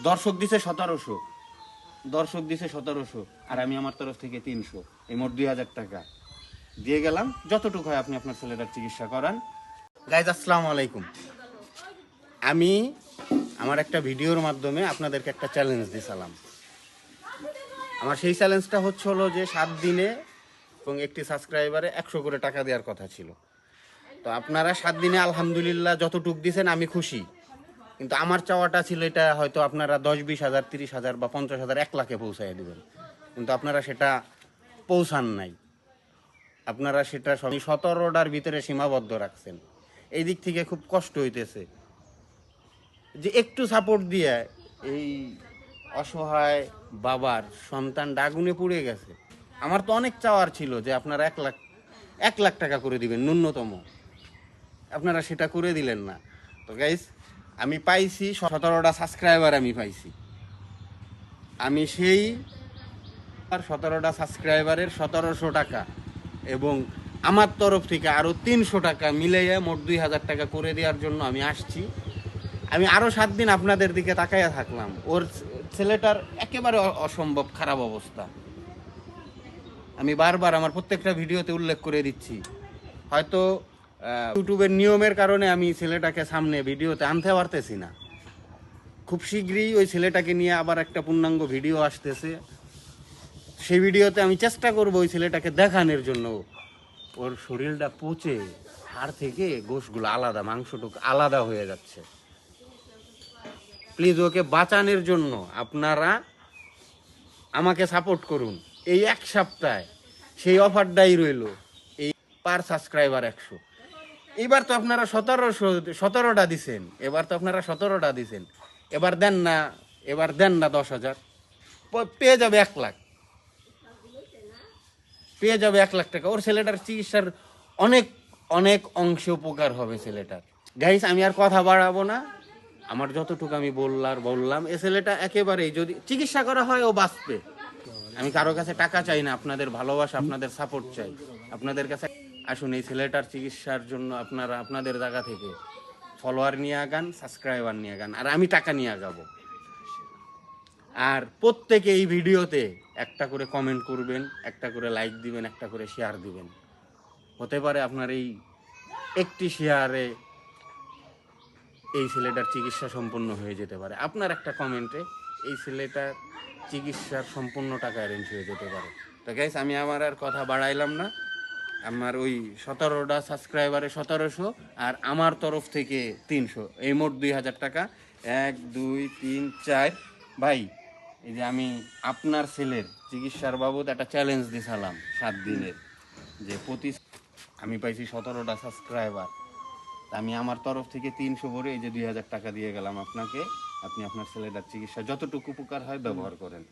দর্শক দিছে 1700, দর্শক দিছে 1700, আর আমি আমার তরফ থেকে 300, এই মোট 2000 টাকা দিয়ে গেলাম। যতটুকু হয় আপনি আপনার ছেলেটার চিকিৎসা করান। গাইজ আসসালামু আলাইকুম। আমি আমার একটা ভিডিওর মাধ্যমে আপনাদেরকে একটা চ্যালেঞ্জ দিয়েছিলাম। আমার সেই চ্যালেঞ্জটা হলো যে 7 দিনে এবং একটি সাবস্ক্রাইবারে 100 করে টাকা দেওয়ার কথা ছিল। তো আপনারা 7 দিনে আলহামদুলিল্লাহ যতটুক দিয়েছেন আমি খুশি, কিন্তু আমার চাওয়াটা ছিল এটা হয়তো আপনারা 10-20 হাজার, 30 হাজার বা 50 হাজার, 1 লাখে পৌঁছায় দেবেন, কিন্তু আপনারা সেটা পৌঁছান নাই। আপনারা সেটা 17টার ভিতরে সীমাবদ্ধ রাখছেন। এই দিক থেকে খুব কষ্ট হইতেছে যে একটু সাপোর্ট দিয়ে এই অসহায় বাবার সন্তান আগুনে পুড়ে গেছে। আমার তো অনেক চাওয়ার ছিল যে আপনারা 1 লাখ টাকা করে দিবেন ন্যূনতম, আপনারা সেটা করে দিলেন না। তো গাইস, আমি পাইছি 17টা সাবস্ক্রাইবার, আমি পাইছি। আমি সেই 17টা সাবস্ক্রাইবারের 1700 টাকা এবং আমার তরফ থেকে আরও 300 টাকা মিলাইয়া মোট 2000 টাকা করে দেওয়ার জন্য আমি আসছি। আমি আরও 7 দিন আপনাদের দিকে তাকাইয়া থাকলাম। ওর ছেলেটার একেবারে অসম্ভব খারাপ অবস্থা। আমি বারবার আমার প্রত্যেকটা ভিডিওতে উল্লেখ করে দিচ্ছি। হয়তো ইউটিউবের নিয়মের কারণে আমি ছেলেটাকে সামনে ভিডিওতে আনতে পারতেছি না। খুব শীঘ্রই ওই ছেলেটাকে নিয়ে আবার একটা পূর্ণাঙ্গ ভিডিও আসতেছে। সেই ভিডিওতে আমি চেষ্টা করব ওই ছেলেটাকে দেখানোর জন্য। ওর শরীরটা পচে হাড় থেকে গোশগুলো আলাদা, মাংসটুকু আলাদা হয়ে যাচ্ছে। প্লিজ ওকে বাঁচানোর জন্য আপনারা আমাকে সাপোর্ট করুন। এই 1 সপ্তাহে সেই অফারটাই রইল, এই পার সাবস্ক্রাইবার 100। এইবার তো আপনারা 17টা দিছেন, এবার তো আপনারা 17টা দিছেন, এবার দেন না, এবার দেন না 10,000, পেয়ে যাবে 1 লাখ, পেয়ে যাবে 1 লাখ টাকা। ওর ছেলেটার চিকিৎসার অনেক অনেক অংশে উপকার হবে ছেলেটার। গাইস, আমি আর কথা বাড়াবো না। আমার যতটুকু আমি বললাম, এ ছেলেটা একেবারেই যদি চিকিৎসা করা হয় ও বাঁচবে। আমি কারো কাছে টাকা চাই না, আপনাদের ভালোবাসা, আপনাদের সাপোর্ট চাই। আপনাদের কাছে আসুন, এই ছেলেটার চিকিৎসার জন্য আপনারা আপনাদের জায়গা থেকে ফলোয়ার নিয়ে আগান, সাবস্ক্রাইবার নিয়ে আগান, আর আমি টাকা নিয়ে আগাবো। আর প্রত্যেকে এই ভিডিওতে একটা করে কমেন্ট করবেন, একটা করে লাইক দিবেন, একটা করে শেয়ার দিবেন। হতে পারে আপনার এই একটি শেয়ারে এই ছেলেটার চিকিৎসা সম্পূর্ণ হয়ে যেতে পারে। আপনার একটা কমেন্টে এই ছেলেটার চিকিৎসার সম্পূর্ণ টাকা অ্যারেঞ্জ হয়ে যেতে পারে। তো গাইস, আমি আমার আর কথা বাড়াইলাম না। আমার ওই 17টা সাবস্ক্রাইবারে 1700 আর আমার তরফ থেকে 300, এই মোট 2000 টাকা। 1 2 3 4 ভাই, এই যে আমি আপনার ছেলের চিকিৎসার বাবদ একটা চ্যালেঞ্জ দিয়েছিলাম 7 দিনের, যে আমি পাইছি 17টা সাবস্ক্রাইবার। আমি আমার তরফ থেকে 300 ভরে এই যে 2000 টাকা দিয়ে গেলাম আপনাকে। আপনি আপনার ছেলেটার চিকিৎসা যতটুকু উপকার হয় ব্যবহার করেন।